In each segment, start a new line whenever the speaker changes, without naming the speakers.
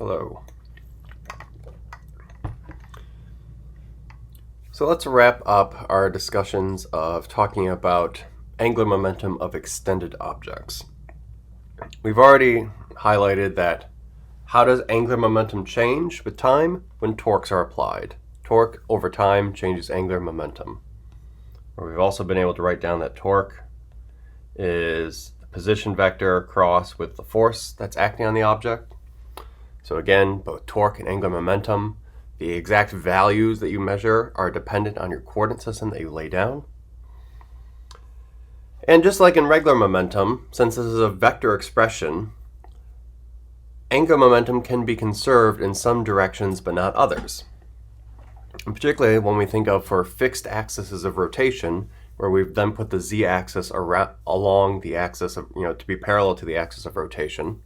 Hello. So let's wrap up our discussions of talking about angular momentum of extended objects. We've already highlighted that how does angular momentum change with time? When torques are applied. Torque over time changes angular momentum. Or we've also been able to write down that torque is the position vector crossed with the force that's acting on the object. So again, both torque and angular momentum, the exact values that you measure are dependent on your coordinate system that you lay down. And just like in regular momentum, since this is a vector expression, angular momentum can be conserved in some directions but not others. And particularly when we think of for fixed axes of rotation, where we've then put the z-axis along the axis of, to be parallel to the axis of rotation.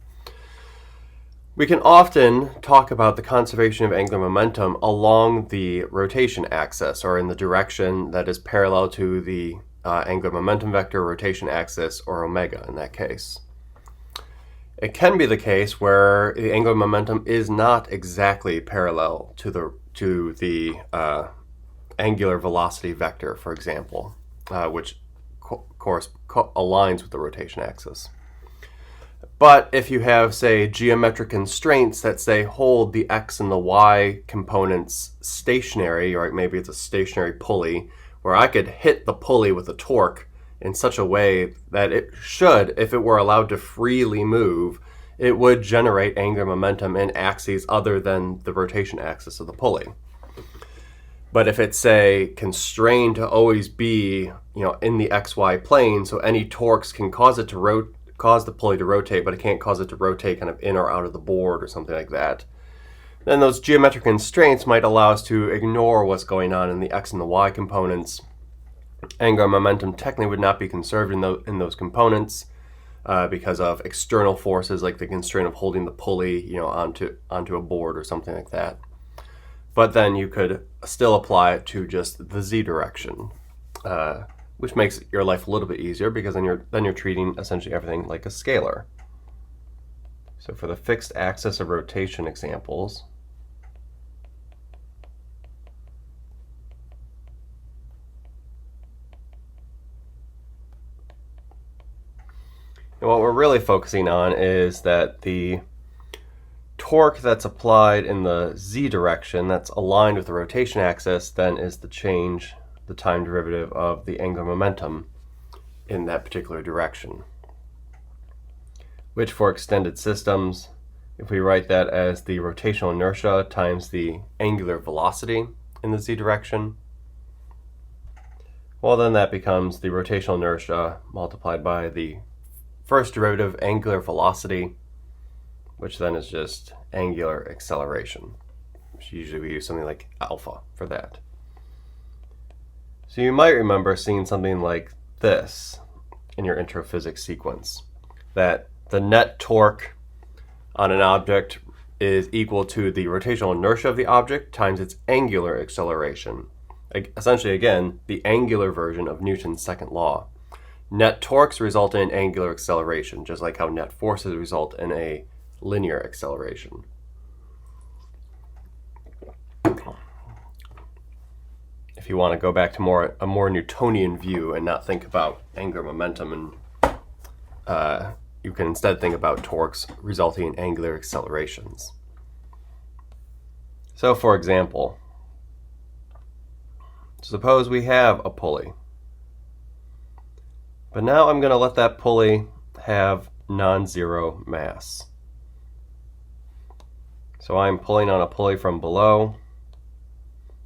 We can often talk about the conservation of angular momentum along the rotation axis, or in the direction that is parallel to the angular momentum vector rotation axis, or omega in that case. It can be the case where the angular momentum is not exactly parallel to the angular velocity vector, for example, which aligns with the rotation axis. But if you have, say, geometric constraints that, say, hold the x and the y components stationary, or maybe it's a stationary pulley, where I could hit the pulley with a torque in such a way that it should, if it were allowed to freely move, it would generate angular momentum in axes other than the rotation axis of the pulley. But if it's, say, constrained to always be, in the xy plane, so any torques can cause it to cause the pulley to rotate, but it can't cause it to rotate kind of in or out of the board or something like that, then those geometric constraints might allow us to ignore what's going on in the x and the y components. Angular momentum technically would not be conserved in those components because of external forces like the constraint of holding the pulley onto a board or something like that. But then you could still apply it to just the z direction, which makes your life a little bit easier because then you're treating essentially everything like a scalar. So for the fixed axis of rotation examples, and what we're really focusing on is that the torque that's applied in the z direction that's aligned with the rotation axis then is the time derivative of the angular momentum in that particular direction. Which for extended systems, if we write that as the rotational inertia times the angular velocity in the z direction, well then that becomes the rotational inertia multiplied by the first derivative angular velocity, which then is just angular acceleration, which usually we use something like alpha for that. So you might remember seeing something like this in your intro physics sequence, that the net torque on an object is equal to the rotational inertia of the object times its angular acceleration. Essentially, again, the angular version of Newton's second law. Net torques result in angular acceleration, just like how net forces result in a linear acceleration. If you want to go back to a more Newtonian view and not think about angular momentum, and you can instead think about torques resulting in angular accelerations. So for example, suppose we have a pulley, but now I'm going to let that pulley have non-zero mass. So I'm pulling on a pulley from below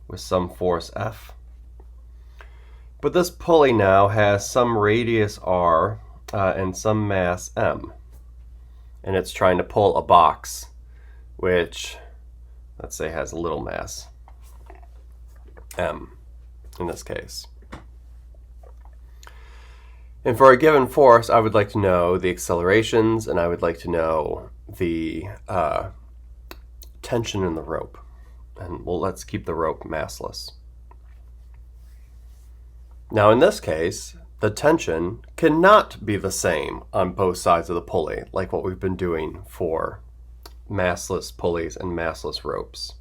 with some force F. But this pulley now has some radius R and some mass M. And it's trying to pull a box which, let's say, has a little mass, M in this case. And for a given force, I would like to know the accelerations, and I would like to know the tension in the rope. And let's keep the rope massless. Now in this case, the tension cannot be the same on both sides of the pulley, like what we've been doing for massless pulleys and massless ropes.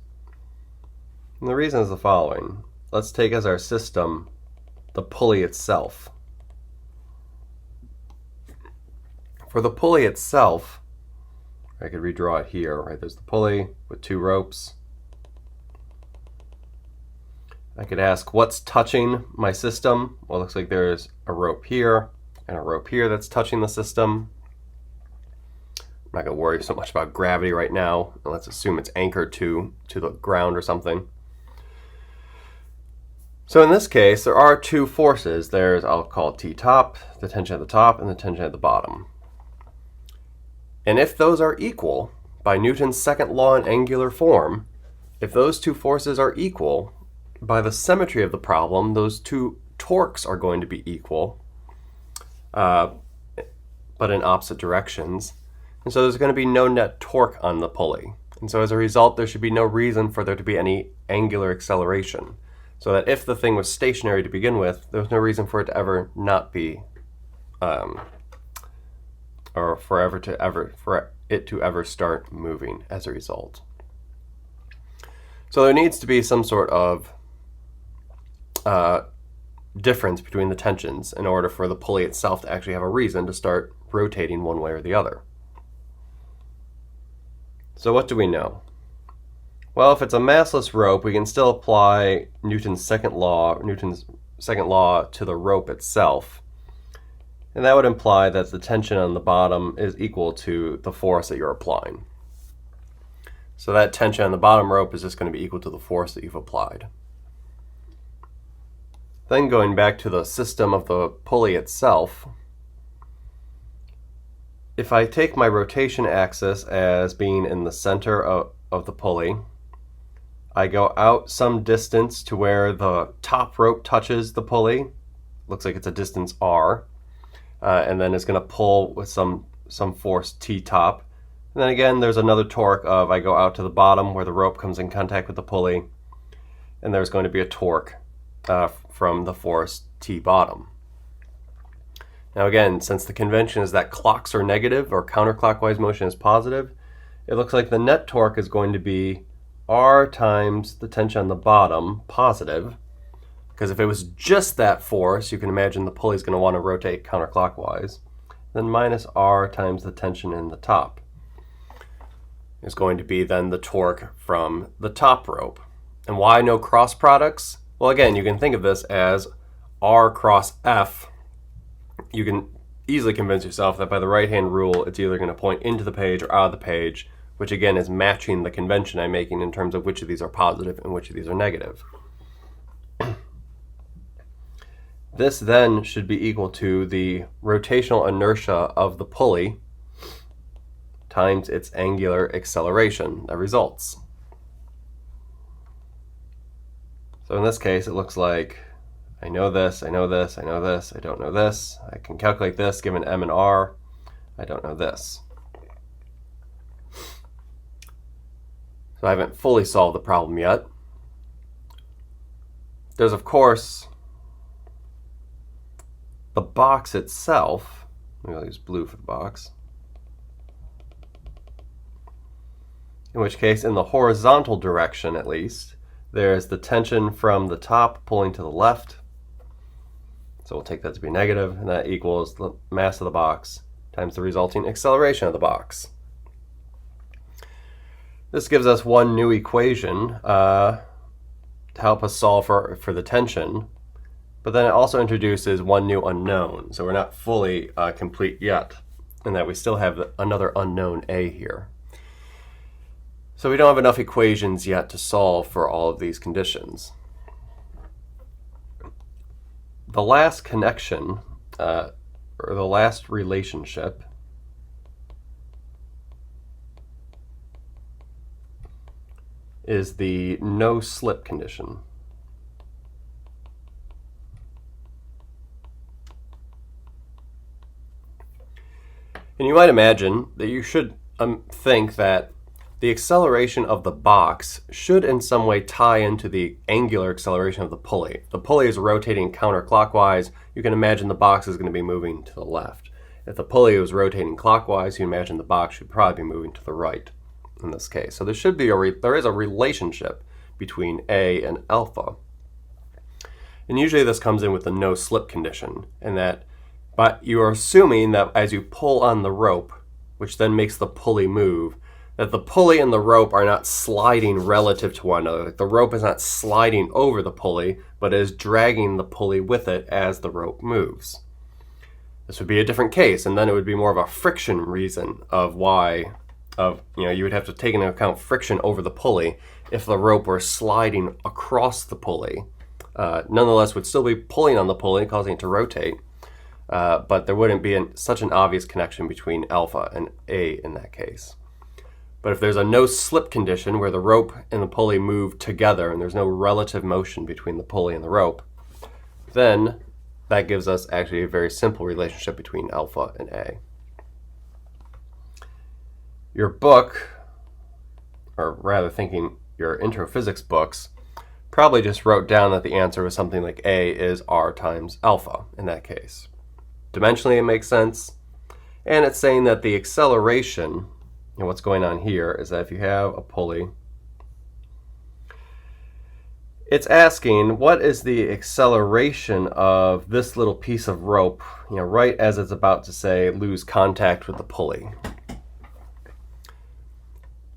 And the reason is the following. Let's take as our system the pulley itself. For the pulley itself, I could redraw it here, right? There's the pulley with two ropes. I could ask, what's touching my system? Well, it looks like there's a rope here and a rope here that's touching the system. I'm not going to worry so much about gravity right now. Let's assume it's anchored to the ground or something. So in this case, there are two forces. There's, I'll call it T top, the tension at the top, and the tension at the bottom. And if those are equal, by Newton's second law in angular form, if those two forces are equal, by the symmetry of the problem, those two torques are going to be equal, but in opposite directions. And so there's going to be no net torque on the pulley. And so as a result, there should be no reason for there to be any angular acceleration. So that if the thing was stationary to begin with, there's no reason for it to ever not be, or for it to ever start moving as a result. So there needs to be some sort of difference between the tensions in order for the pulley itself to actually have a reason to start rotating one way or the other. So what do we know? Well, if it's a massless rope, we can still apply Newton's second law to the rope itself. And that would imply that the tension on the bottom is equal to the force that you're applying. So that tension on the bottom rope is just going to be equal to the force that you've applied. Then going back to the system of the pulley itself, if I take my rotation axis as being in the center of the pulley, I go out some distance to where the top rope touches the pulley. Looks like it's a distance r. And then it's going to pull with some force T top. And then again, there's another torque of I go out to the bottom where the rope comes in contact with the pulley, and there's going to be a torque from the force T bottom. Now again, since the convention is that clocks are negative or counterclockwise motion is positive, it looks like the net torque is going to be R times the tension on the bottom, positive, because if it was just that force, you can imagine the pulley is going to want to rotate counterclockwise, then minus R times the tension in the top is going to be then the torque from the top rope. And why no cross products? Well, again, you can think of this as R cross F. You can easily convince yourself that by the right-hand rule, it's either going to point into the page or out of the page, which again is matching the convention I'm making in terms of which of these are positive and which of these are negative. This then should be equal to the rotational inertia of the pulley times its angular acceleration that results. So in this case, it looks like I know this, I know this, I know this, I don't know this. I can calculate this given m and r. I don't know this. So I haven't fully solved the problem yet. There's, of course, the box itself. Maybe I'll use blue for the box. In which case, in the horizontal direction at least, there's the tension from the top pulling to the left. So we'll take that to be negative, and that equals the mass of the box times the resulting acceleration of the box. This gives us one new equation to help us solve for the tension, but then it also introduces one new unknown. So we're not fully complete yet, in that we still have another unknown A here. So we don't have enough equations yet to solve for all of these conditions. The last connection, or the last relationship, is the no slip condition. And you might imagine that you should think that the acceleration of the box should in some way tie into the angular acceleration of the pulley. If the pulley is rotating counterclockwise, you can imagine the box is going to be moving to the left. If the pulley was rotating clockwise, you imagine the box should probably be moving to the right. in this case. So there should be there is a relationship between A and alpha. And usually this comes in with the no slip condition, but you are assuming that as you pull on the rope, which then makes the pulley move, that the pulley and the rope are not sliding relative to one another. Like the rope is not sliding over the pulley, but is dragging the pulley with it as the rope moves. This would be a different case, and then it would be more of a friction reason of why, you would have to take into account friction over the pulley if the rope were sliding across the pulley. Nonetheless, would still be pulling on the pulley, causing it to rotate, but there wouldn't be such an obvious connection between alpha and A in that case. But if there's a no slip condition where the rope and the pulley move together and there's no relative motion between the pulley and the rope, then that gives us actually a very simple relationship between alpha and A. Your book, or rather thinking your intro physics books, probably just wrote down that the answer was something like A is R times alpha in that case. Dimensionally it makes sense, and it's saying that the acceleration, and what's going on here is that if you have a pulley, it's asking what is the acceleration of this little piece of rope, right as it's about to say lose contact with the pulley.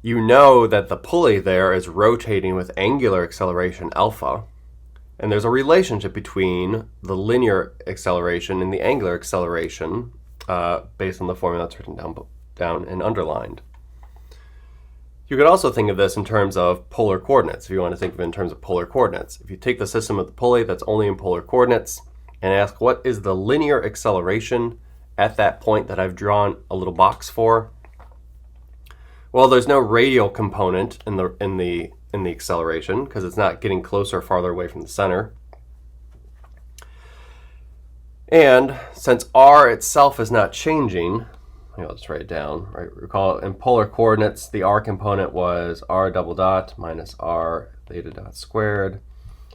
You know that the pulley there is rotating with angular acceleration alpha, and there's a relationship between the linear acceleration and the angular acceleration based on the formula that's written down and underlined. You could also think of this in terms of polar coordinates, if you want to think of it in terms of polar coordinates. If you take the system of the pulley that's only in polar coordinates and ask what is the linear acceleration at that point that I've drawn a little box for, well, there's no radial component in the acceleration because it's not getting closer or farther away from the center. And since r itself is not changing, let's write it down. Right, recall in polar coordinates, the r component was r double dot minus r theta dot squared,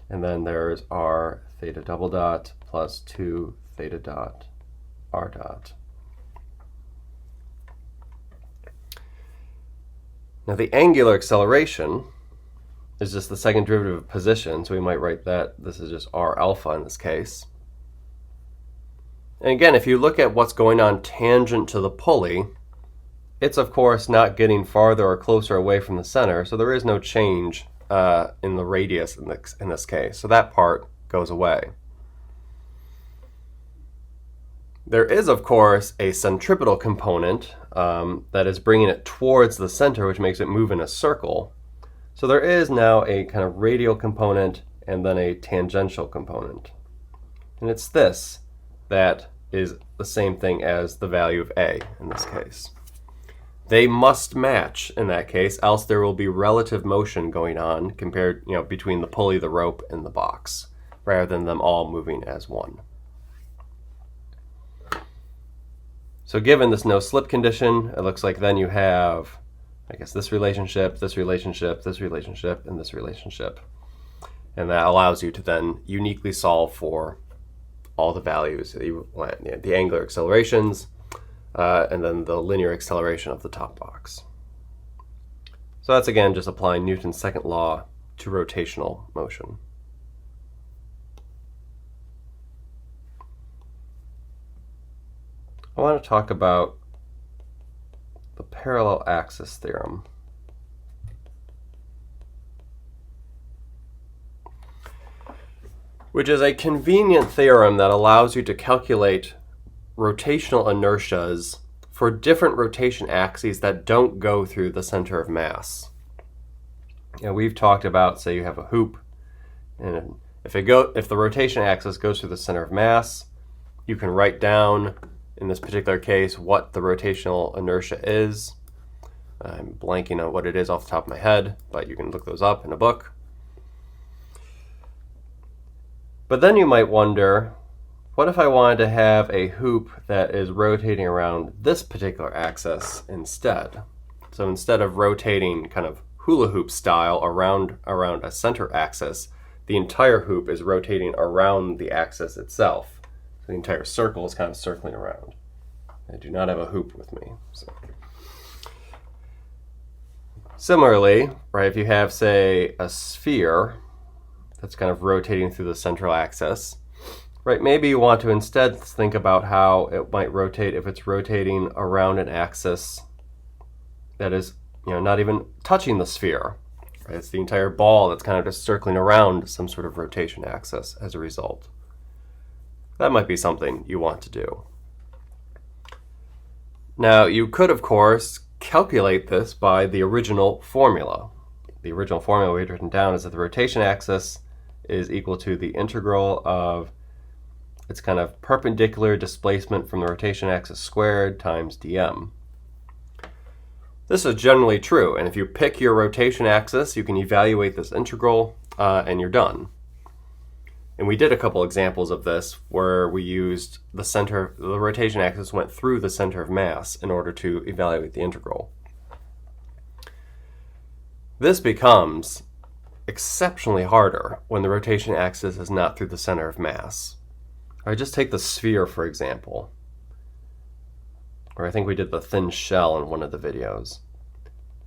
and then there's r theta double dot plus 2 theta dot r dot. Now the angular acceleration is just the second derivative of position, so we might write that this is just r alpha in this case. And again, if you look at what's going on tangent to the pulley, it's of course not getting farther or closer away from the center, so there is no change in the radius in this case, so that part goes away. There is, of course, a centripetal component that is bringing it towards the center, which makes it move in a circle. So there is now a kind of radial component and then a tangential component. And it's this that is the same thing as the value of A in this case. They must match in that case, else there will be relative motion going on between the pulley, the rope, and the box, rather than them all moving as one. So given this no slip condition, it looks like then you have, this relationship, this relationship, this relationship, and this relationship. And that allows you to then uniquely solve for all the values that you want, the angular accelerations, and then the linear acceleration of the top box. So that's again just applying Newton's second law to rotational motion. I want to talk about the parallel axis theorem. Which is a convenient theorem that allows you to calculate rotational inertias for different rotation axes that don't go through the center of mass. We've talked about, say you have a hoop, and if the rotation axis goes through the center of mass, you can write down, in this particular case, what the rotational inertia is. I'm blanking on what it is off the top of my head, but you can look those up in a book. But then you might wonder, what if I wanted to have a hoop that is rotating around this particular axis instead? So instead of rotating kind of hula hoop style around a center axis, the entire hoop is rotating around the axis itself. So the entire circle is kind of circling around. I do not have a hoop with me. So Similarly, right, if you have, say, a sphere that's kind of rotating through the central axis, right, maybe you want to instead think about how it might rotate if it's rotating around an axis that is, not even touching the sphere. Right? It's the entire ball that's kind of just circling around some sort of rotation axis as a result. That might be something you want to do. Now, you could, of course, calculate this by the original formula. The original formula we had written down is that the rotation axis is equal to the integral of its kind of perpendicular displacement from the rotation axis squared times dm. This is generally true, and if you pick your rotation axis, you can evaluate this integral, and you're done. And we did a couple examples of this where we used the rotation axis went through the center of mass in order to evaluate the integral. This becomes exceptionally harder when the rotation axis is not through the center of mass. All right, just take the sphere, for example. Or I think we did the thin shell in one of the videos.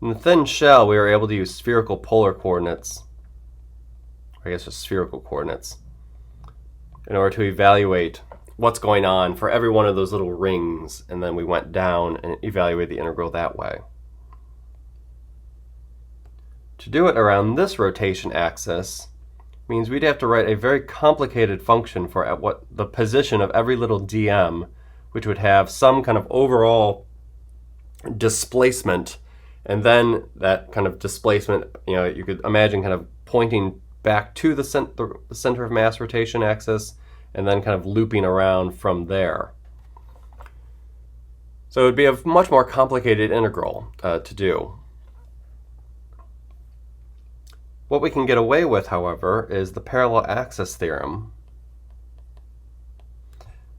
In the thin shell, we were able to use spherical polar coordinates, or I guess just spherical coordinates, in order to evaluate what's going on for every one of those little rings, and then we went down and evaluated the integral that way. To do it around this rotation axis means we'd have to write a very complicated function for what the position of every little dm, which would have some kind of overall displacement, and then that kind of displacement, you could imagine kind of pointing back to the center of mass rotation axis, and then kind of looping around from there. So it would be a much more complicated integral to do. What we can get away with, however, is the parallel axis theorem,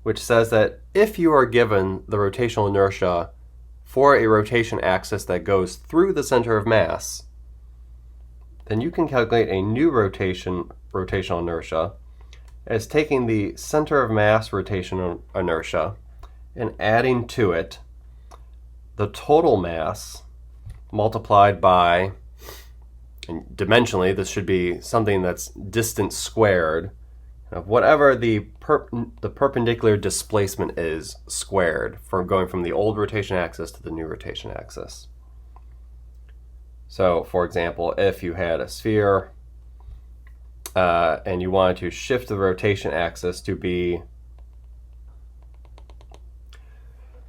which says that if you are given the rotational inertia for a rotation axis that goes through the center of mass, then you can calculate a new rotational inertia as taking the center of mass rotational inertia and adding to it the total mass multiplied by, and dimensionally this should be something that's distance squared, of whatever the perpendicular displacement is squared from going from the old rotation axis to the new rotation axis. So, for example, if you had a sphere and you wanted to shift the rotation axis to be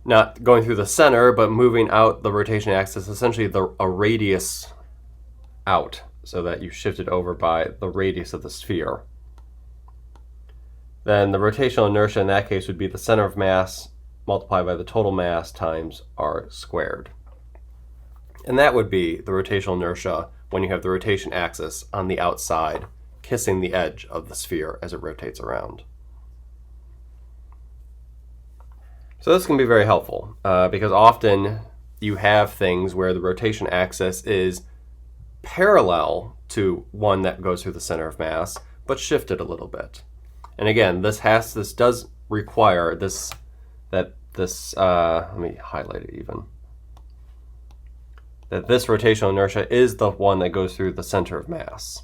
not going through the center, but moving out the rotation axis, essentially a radius out, so that you shift it over by the radius of the sphere, then the rotational inertia in that case would be the center of mass multiplied by the total mass times r squared. And that would be the rotational inertia when you have the rotation axis on the outside kissing the edge of the sphere as it rotates around. So this can be very helpful because often you have things where the rotation axis is parallel to one that goes through the center of mass, but shifted a little bit. And again, this does require let me highlight it even, that this rotational inertia is the one that goes through the center of mass.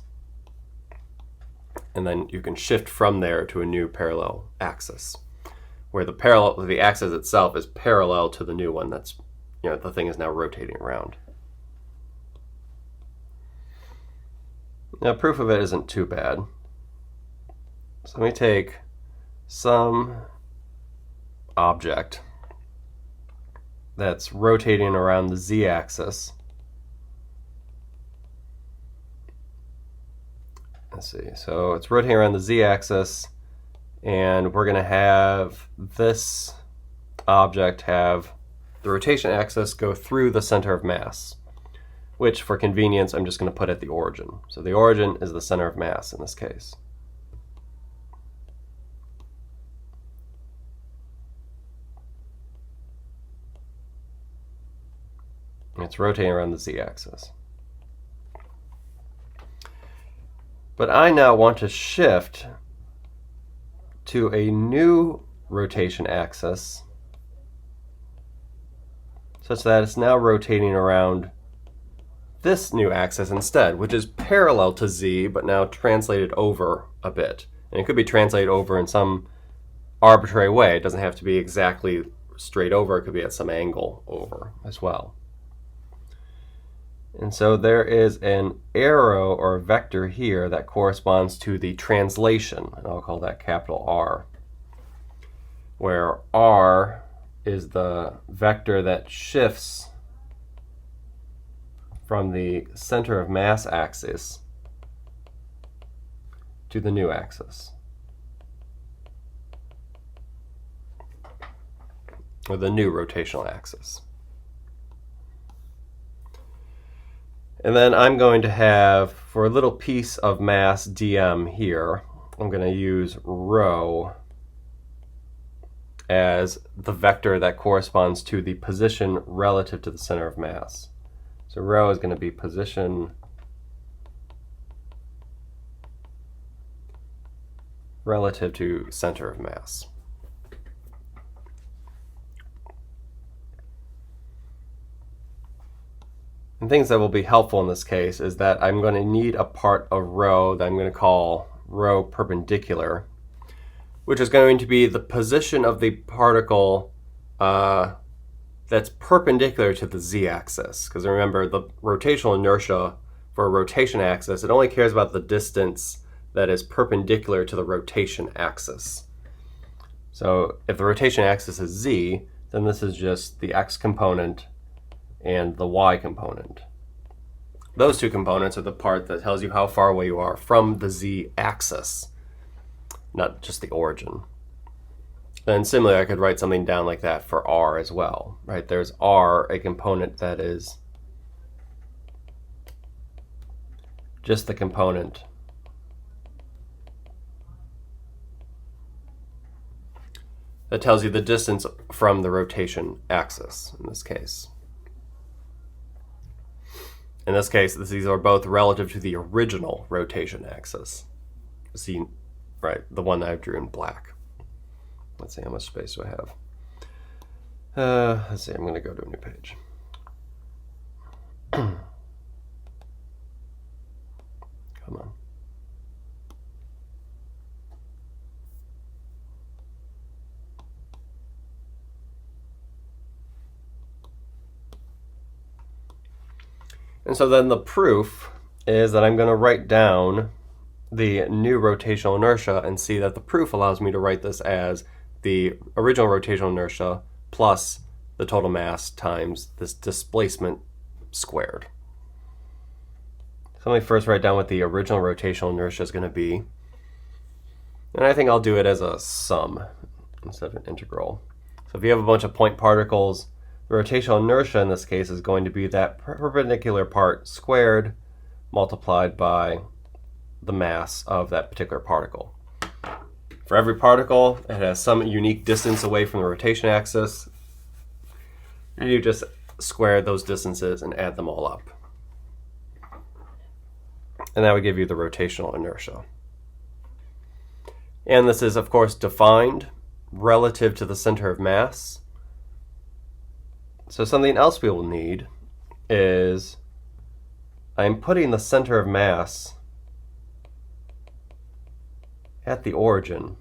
And then you can shift from there to a new parallel axis, where the axis itself is parallel to the new one that's, the thing is now rotating around. Now, proof of it isn't too bad. So let me take some object that's rotating around the z-axis. Let's see, so it's rotating around the z-axis, and we're going to have this object have the rotation axis go through the center of mass, which for convenience I'm just going to put at the origin. So the origin is the center of mass in this case. It's rotating around the z-axis. But I now want to shift to a new rotation axis such that it's now rotating around this new axis instead, which is parallel to z, but now translated over a bit. And it could be translated over in some arbitrary way. It doesn't have to be exactly straight over. It could be at some angle over as well. And so there is an arrow or a vector here that corresponds to the translation, and I'll call that capital R, where R is the vector that shifts from the center of mass axis to the new axis, or the new rotational axis. And then I'm going to have, for a little piece of mass dm here, I'm going to use rho as the vector that corresponds to the position relative to the center of mass. So rho is going to be position relative to center of mass. And things that will be helpful in this case is that I'm going to need a part of rho that I'm going to call rho perpendicular, which is going to be the position of the particle that's perpendicular to the z-axis. Because remember, the rotational inertia for a rotation axis, it only cares about the distance that is perpendicular to the rotation axis. So if the rotation axis is z, then this is just the x component and the y component. Those two components are the part that tells you how far away you are from the z-axis, not just the origin. Then similarly, I could write something down like that for r as well, right? There's r, a component that is just the component that tells you the distance from the rotation axis in this case. In this case, these are both relative to the original rotation axis. See, right, the one that I drew in black. Let's see, how much space do I have? Let's see, I'm going to go to a new page. Come on. And so then the proof is that I'm going to write down the new rotational inertia and see that the proof allows me to write this as the original rotational inertia plus the total mass times this displacement squared. So let me first write down what the original rotational inertia is going to be. And I think I'll do it as a sum instead of an integral. So if you have a bunch of point particles, the rotational inertia in this case is going to be that perpendicular part squared multiplied by the mass of that particular particle. For every particle, it has some unique distance away from the rotation axis, and you just square those distances and add them all up. And that would give you the rotational inertia. And this is, of course, defined relative to the center of mass. So something else we will need is I'm putting the center of mass at the origin.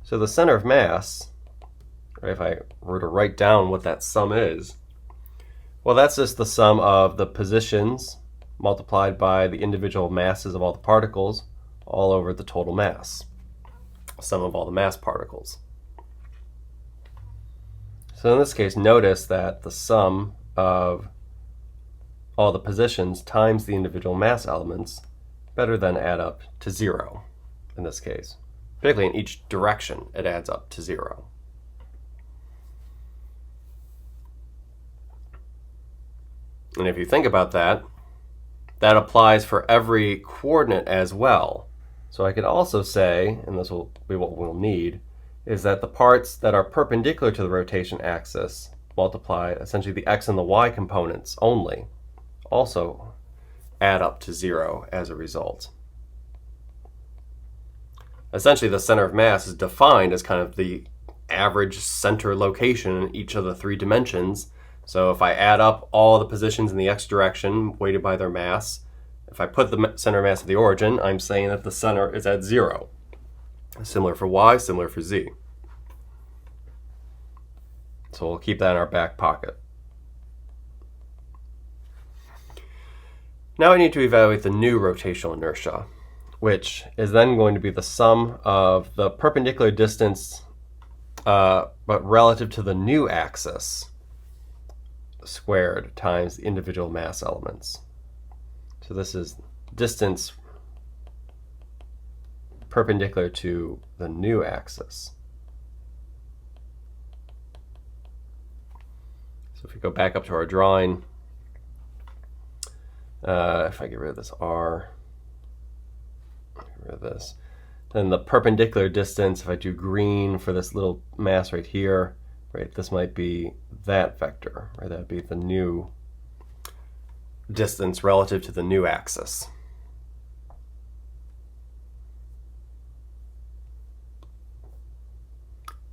So the center of mass, right, if I were to write down what that sum is, well, that's just the sum of the positions multiplied by the individual masses of all the particles all over the total mass, sum of all the mass particles. So in this case, notice that the sum of all the positions times the individual mass elements better than add up to 0 in this case. Particularly in each direction, it adds up to 0. And if you think about that, that applies for every coordinate as well. So I could also say, and this will be what we'll need, is that the parts that are perpendicular to the rotation axis multiply essentially the x and the y components only, also add up to 0 as a result. Essentially, the center of mass is defined as kind of the average center location in each of the 3 dimensions So if I add up all the positions in the x direction weighted by their mass, if I put the center of mass at the origin, I'm saying that the center is at 0. Similar for y, similar for z. So we'll keep that in our back pocket. Now I need to evaluate the new rotational inertia, which is then going to be the sum of the perpendicular distance, but relative to the new axis, squared times the individual mass elements. So this is distance perpendicular to the new axis. So if we go back up to our drawing, if I get rid of this r, get rid of this, then the perpendicular distance, if I do green for this little mass right here, right, this might be that vector, right? That would be the new distance relative to the new axis.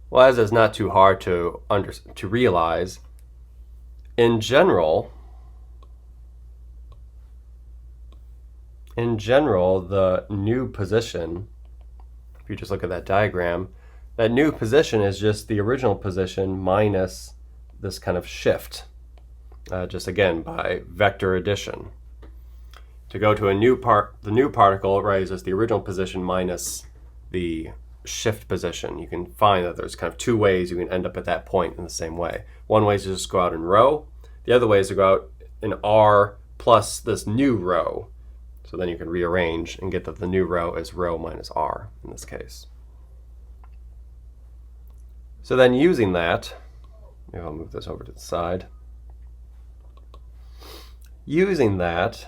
Well, as is not too hard to realize, in general, the new position, if you just look at that diagram, that new position is just the original position minus this kind of shift, just again by vector addition. To go to the new particle, right, is just the original position minus the shift position. You can find that there's kind of two ways you can end up at that point in the same way. One way is to just go out in rho. The other way is to go out in r plus this new rho. So then you can rearrange and get that the new rho is rho minus r in this case. So then using that, maybe I'll move this over to the side. Using that,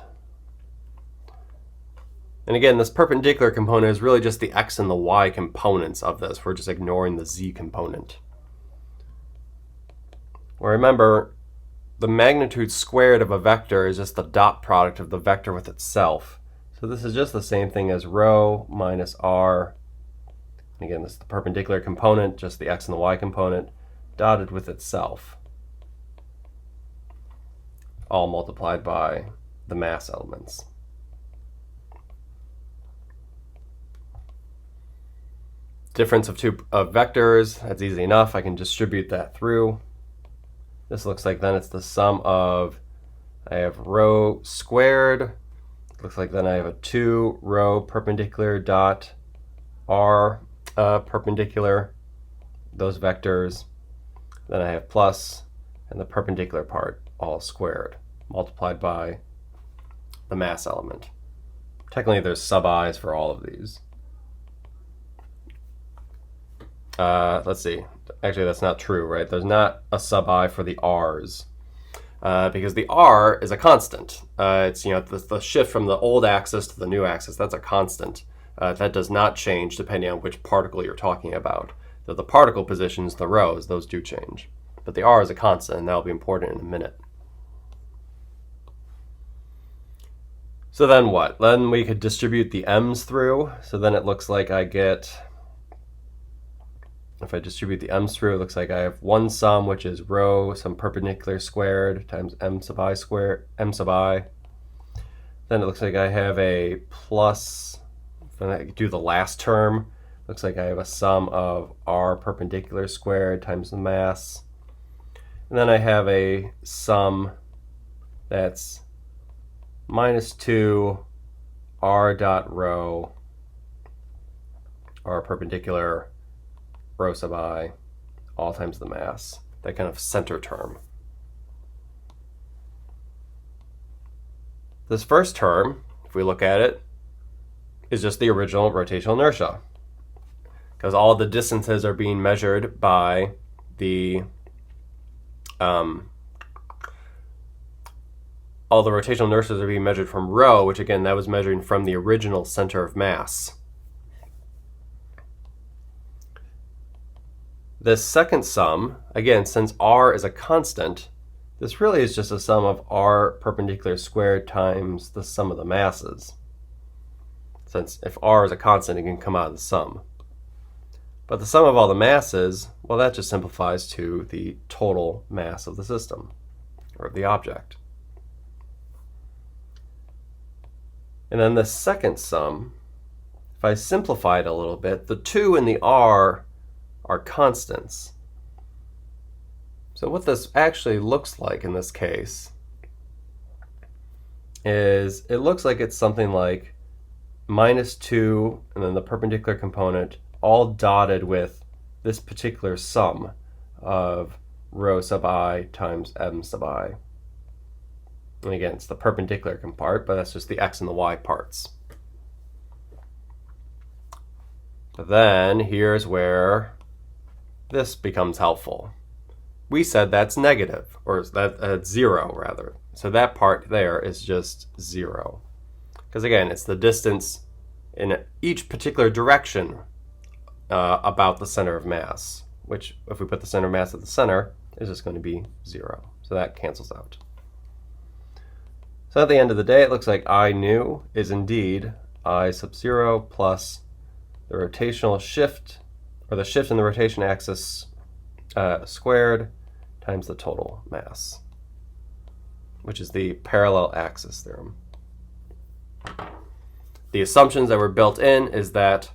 and again, this perpendicular component is really just the x and the y components of this. We're just ignoring the z component. Well, remember, the magnitude squared of a vector is just the dot product of the vector with itself. So this is just the same thing as rho minus r. And again, this is the perpendicular component, just the x and the y component, dotted with itself, all multiplied by the mass elements. Difference of two vectors, that's easy enough. I can distribute that through. This looks like then it's the sum of, I have rho squared. Looks like then I have a 2 rho perpendicular dot r perpendicular, those vectors. Then I have plus and the perpendicular part all squared, multiplied by the mass element. Technically there's sub-i's for all of these. Let's see. Actually, that's not true, right? There's not a sub-I for the r's. Because the r is a constant. It's the shift from the old axis to the new axis. That's a constant. That does not change depending on which particle you're talking about. So the particle positions, the rhos, those do change. But the r is a constant, and that'll be important in a minute. So then what? Then we could distribute the m's through. So then it looks like I get, if I distribute the m's through, it looks like I have one sum, which is rho, some perpendicular squared, times m sub I squared, m sub I. Then it looks like I have a plus, when I do the last term, looks like I have a sum of r perpendicular squared times the mass. And then I have a sum that's minus 2 r dot rho, r perpendicular, rho sub I, all times the mass, that kind of center term. This first term, if we look at it, is just the original rotational inertia, because all the distances are being measured by the all the rotational inertias are being measured from rho, which again, that was measuring from the original center of mass. This second sum, again, since r is a constant, this really is just a sum of r perpendicular squared times the sum of the masses. Since if r is a constant, it can come out of the sum. But the sum of all the masses, well, that just simplifies to the total mass of the system. or of the object. And then the second sum, if I simplify it a little bit, the 2 and the r are constants. So what this actually looks like in this case is it looks like it's something like -2 and then the perpendicular component all dotted with this particular sum of rho sub I times m sub I. And again, it's the perpendicular part, but that's just the x and the y parts. But then here's where this becomes helpful. We said that's negative, or that's 0 rather. So that part there is just 0. Because again, it's the distance in each particular direction about the center of mass, which if we put the center of mass at the center, is just going to be 0. So that cancels out. So at the end of the day, it looks like I nu is indeed I sub 0 plus the rotational shift, or the shift in the rotation axis squared times the total mass, which is the parallel axis theorem. The assumptions that were built in is that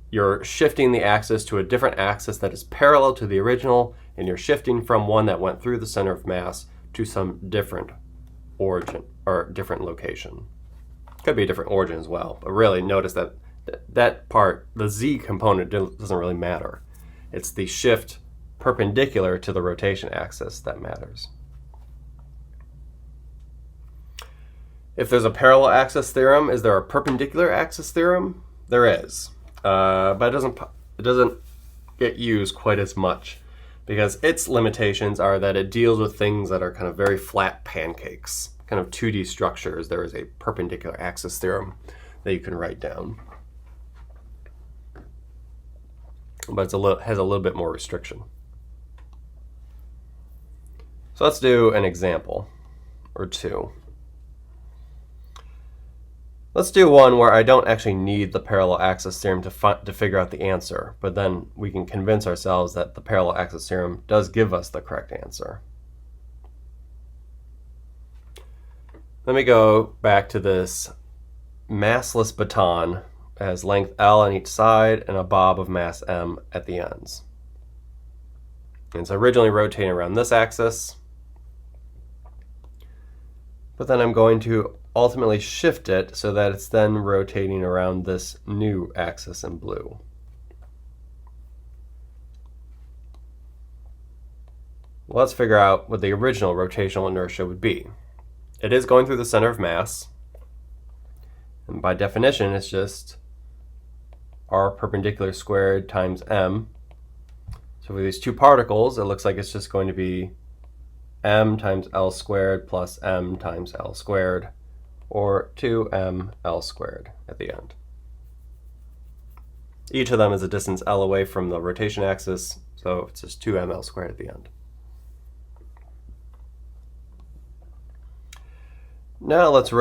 you're shifting the axis to a different axis that is parallel to the original, and you're shifting from one that went through the center of mass to some different origin or different location. Could be a different origin as well, but really notice that that part, the z component, doesn't really matter. It's the shift perpendicular to the rotation axis that matters. If there's a parallel axis theorem, is there a perpendicular axis theorem? There is, but it doesn't get used quite as much because its limitations are that it deals with things that are kind of very flat pancakes, kind of 2D structures. There is a perpendicular axis theorem that you can write down, but it has a little bit more restriction. So let's do an example or two. Let's do one where I don't actually need the parallel axis theorem to figure out the answer, but then we can convince ourselves that the parallel axis theorem does give us the correct answer. Let me go back to this massless baton. It has length L on each side and a bob of mass M at the ends. And it's originally rotating around this axis, but then I'm going to ultimately shift it so that it's then rotating around this new axis in blue. Well, let's figure out what the original rotational inertia would be. It is going through the center of mass, and by definition it's just r perpendicular squared times m. So for these two particles, it looks like it's just going to be m times l squared plus m times l squared, or 2m l squared at the end. Each of them is a distance l away from the rotation axis, so it's just 2m l squared at the end. Now let's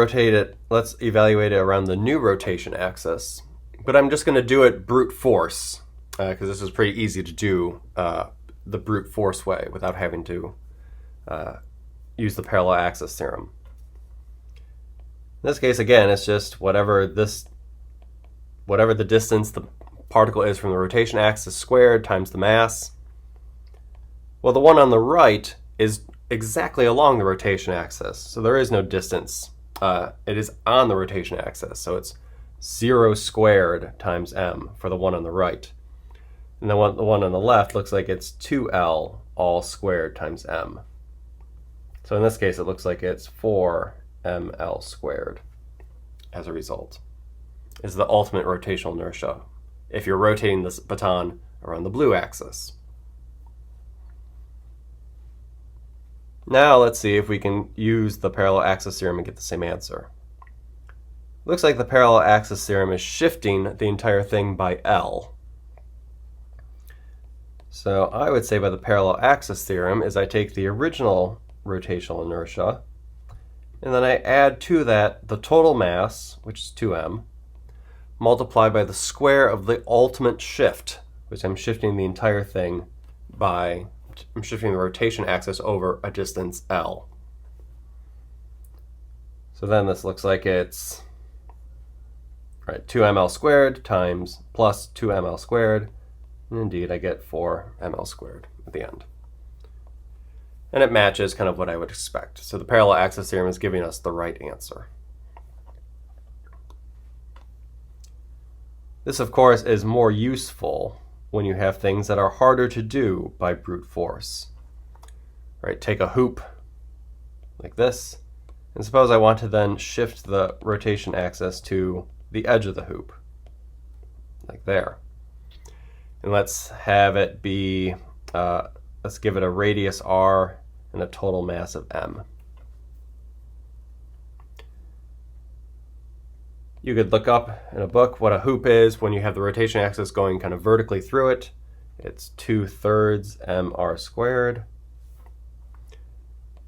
evaluate it around the new rotation axis, but I'm just going to do it brute force, because this is pretty easy to do the brute force way without having to use the parallel axis theorem. In this case, again, it's just whatever the distance the particle is from the rotation axis squared times the mass. Well, the one on the right is exactly along the rotation axis, so there is no distance. It is on the rotation axis, so it's 0 squared times m for the one on the right. And the one on the left looks like it's 2l all squared times m. So in this case, it looks like it's 4ml squared as a result. Is the ultimate rotational inertia if you're rotating this baton around the blue axis. Now let's see if we can use the parallel axis theorem and get the same answer. Looks like the parallel axis theorem is shifting the entire thing by L. So I would say by the parallel axis theorem is I take the original rotational inertia, and then I add to that the total mass, which is 2m, multiplied by the square of the ultimate shift, which I'm shifting the entire thing by, I'm shifting the rotation axis over a distance L. So then this looks like it's 2 ml squared times plus 2 ml squared. And indeed, I get 4 ml squared at the end. And it matches kind of what I would expect. So the parallel axis theorem is giving us the right answer. This, of course, is more useful when you have things that are harder to do by brute force. Take a hoop like this, and suppose I want to then shift the rotation axis to the edge of the hoop, like there. And let's have it be, let's give it a radius r and a total mass of m. You could look up in a book what a hoop is when you have the rotation axis going kind of vertically through it. It's 2/3 mr squared.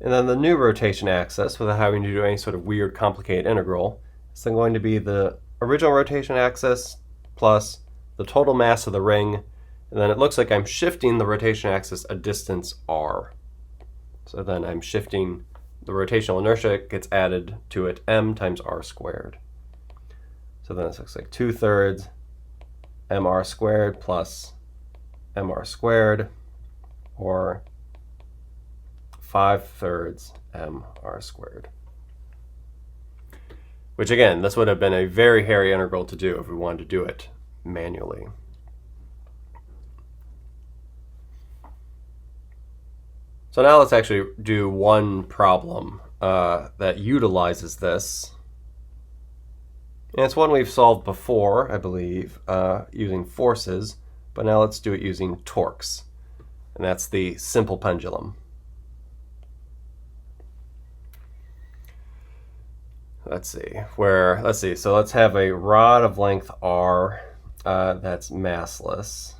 And then the new rotation axis, without having to do any sort of weird complicated integral, is then going to be the original rotation axis plus the total mass of the ring. And then it looks like I'm shifting the rotation axis a distance r. So then I'm shifting the rotational inertia, gets added to it, m times r squared. So then this looks like 2/3 mr squared plus mr squared, or 5/3 mr squared. Which again, this would have been a very hairy integral to do if we wanted to do it manually. So now let's actually do one problem that utilizes this. And it's one we've solved before, I believe, using forces, but now let's do it using torques. And that's the simple pendulum. Let's see, so let's have a rod of length r that's massless.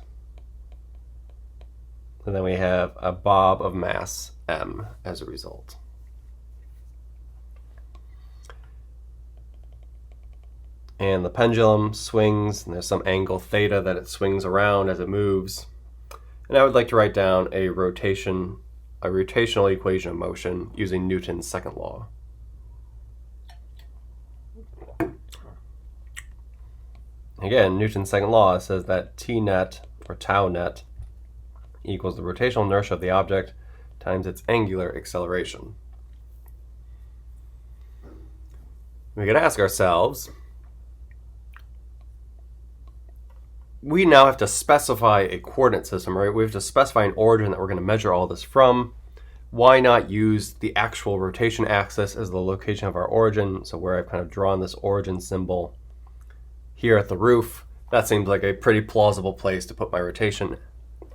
And then we have a bob of mass m as a result. And the pendulum swings, and there's some angle theta that it swings around as it moves. And I would like to write down a rotational equation of motion using Newton's second law. Again, Newton's second law says that T net, or tau net, equals the rotational inertia of the object times its angular acceleration. We can ask ourselves, we now have to specify a coordinate system, right? We have to specify an origin that we're going to measure all this from. Why not use the actual rotation axis as the location of our origin? So where I've kind of drawn this origin symbol here at the roof, that seems like a pretty plausible place to put my rotation,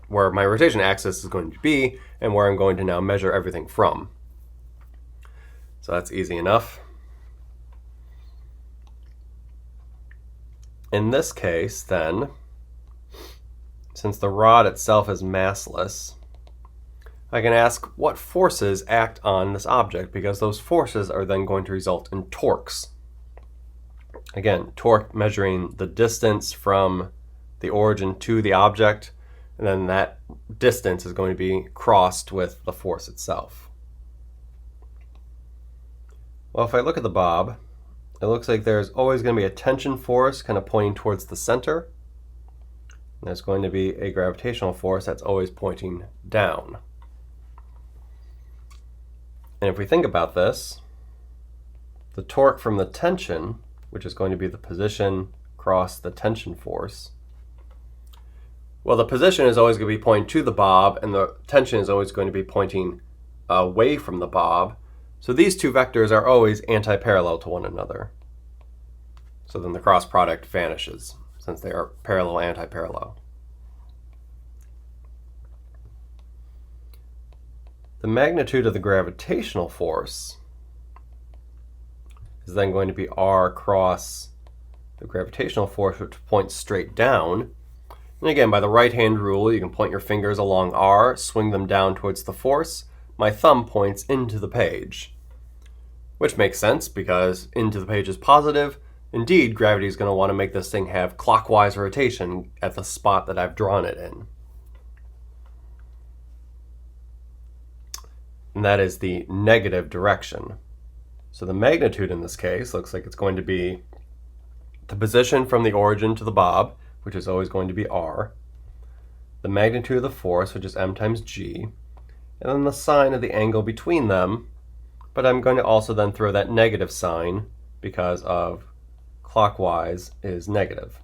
where my rotation axis is going to be, and where I'm going to now measure everything from. So that's easy enough. In this case, then, since the rod itself is massless, I can ask what forces act on this object, because those forces are then going to result in torques. Again, torque measuring the distance from the origin to the object, and then that distance is going to be crossed with the force itself. Well, if I look at the bob, it looks like there's always going to be a tension force kind of pointing towards the center. And there's going to be a gravitational force that's always pointing down. And if we think about this, the torque from the tension, which is going to be the position across the tension force, well, the position is always going to be pointing to the bob, and the tension is always going to be pointing away from the bob. So these two vectors are always anti-parallel to one another. So then the cross product vanishes, since they are parallel anti-parallel. The magnitude of the gravitational force is then going to be r cross the gravitational force, which points straight down. And again, by the right-hand rule, you can point your fingers along r, swing them down towards the force. My thumb points into the page, which makes sense because into the page is positive. Indeed, gravity is going to want to make this thing have clockwise rotation at the spot that I've drawn it in. And that is the negative direction. So the magnitude in this case looks like it's going to be the position from the origin to the bob, which is always going to be r, the magnitude of the force, which is m times g, and then the sine of the angle between them, but I'm going to also then throw that negative sign because of clockwise is negative.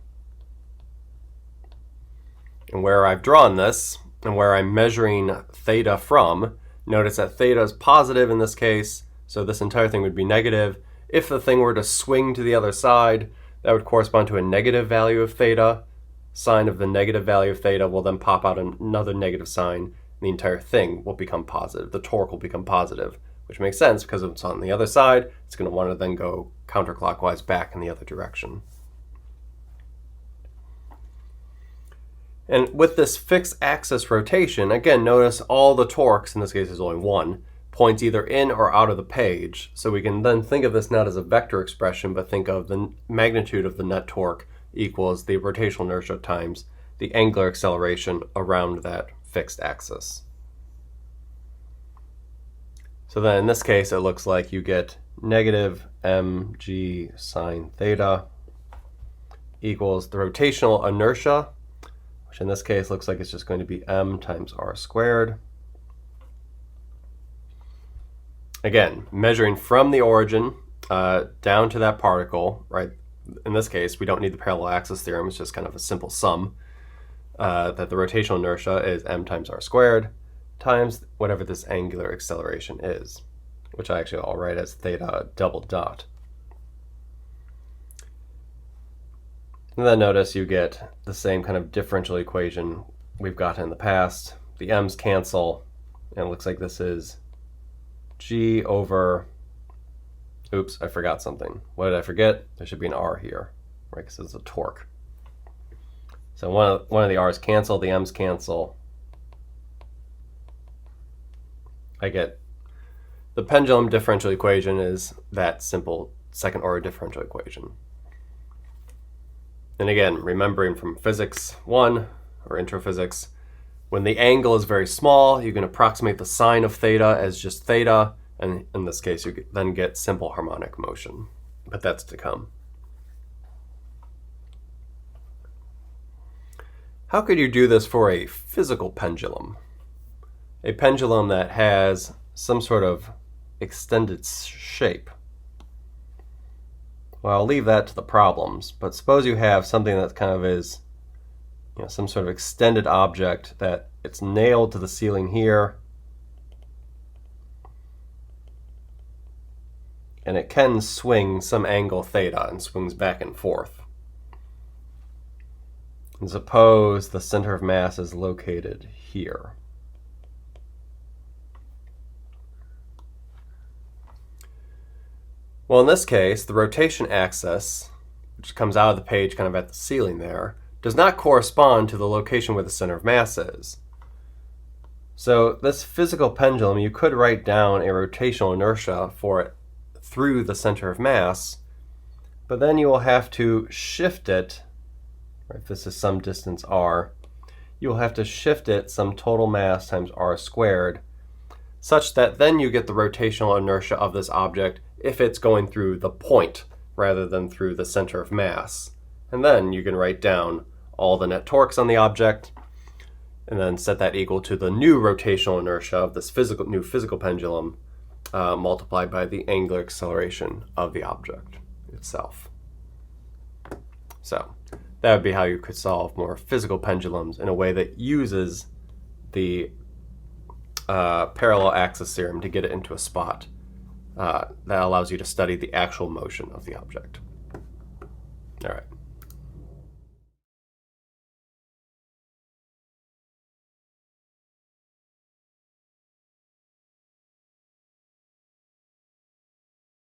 And where I've drawn this, and where I'm measuring theta from, notice that theta is positive in this case, so this entire thing would be negative. If the thing were to swing to the other side, that would correspond to a negative value of theta. Sine of the negative value of theta will then pop out another negative sign, and the entire thing will become positive. The torque will become positive, which makes sense because if it's on the other side, it's going to want to then go counterclockwise back in the other direction. And with this fixed axis rotation, again, notice all the torques, in this case there's only one, points either in or out of the page. So we can then think of this not as a vector expression, but think of the magnitude of the net torque equals the rotational inertia times the angular acceleration around that fixed axis. So then in this case, it looks like you get negative mg sine theta equals the rotational inertia, which in this case looks like it's just going to be m times r squared. Again, measuring from the origin down to that particle, right? In this case, we don't need the parallel axis theorem. It's just kind of a simple sum that the rotational inertia is m times r squared times whatever this angular acceleration is, which I actually I'll write as theta double dot. And then notice you get the same kind of differential equation we've got in the past. The m's cancel, and it looks like this is g over, oops, I forgot something. What did I forget? There should be an r here, right, because it's a torque. So one of the r's cancel, the m's cancel. I get the pendulum differential equation is that simple second order differential equation. And again, remembering from physics 1 or intro physics, when the angle is very small, you can approximate the sine of theta as just theta, and in this case you then get simple harmonic motion, but that's to come. How could you do this for a physical pendulum? A pendulum that has some sort of extended shape. Well, I'll leave that to the problems, but suppose you have something that kind of is, some sort of extended object that it's nailed to the ceiling here, and it can swing some angle theta and swings back and forth. And suppose the center of mass is located here. Well, in this case, the rotation axis, which comes out of the page kind of at the ceiling there, does not correspond to the location where the center of mass is. So this physical pendulum, you could write down a rotational inertia for it through the center of mass, but then you will have to shift it, right, if this is some distance r, you will have to shift it some total mass times r squared, such that then you get the rotational inertia of this object if it's going through the point rather than through the center of mass. And then you can write down all the net torques on the object and then set that equal to the new rotational inertia of this new physical pendulum multiplied by the angular acceleration of the object itself. So that would be how you could solve more physical pendulums in a way that uses the parallel axis theorem to get it into a spot that allows you to study the actual motion of the object. All right.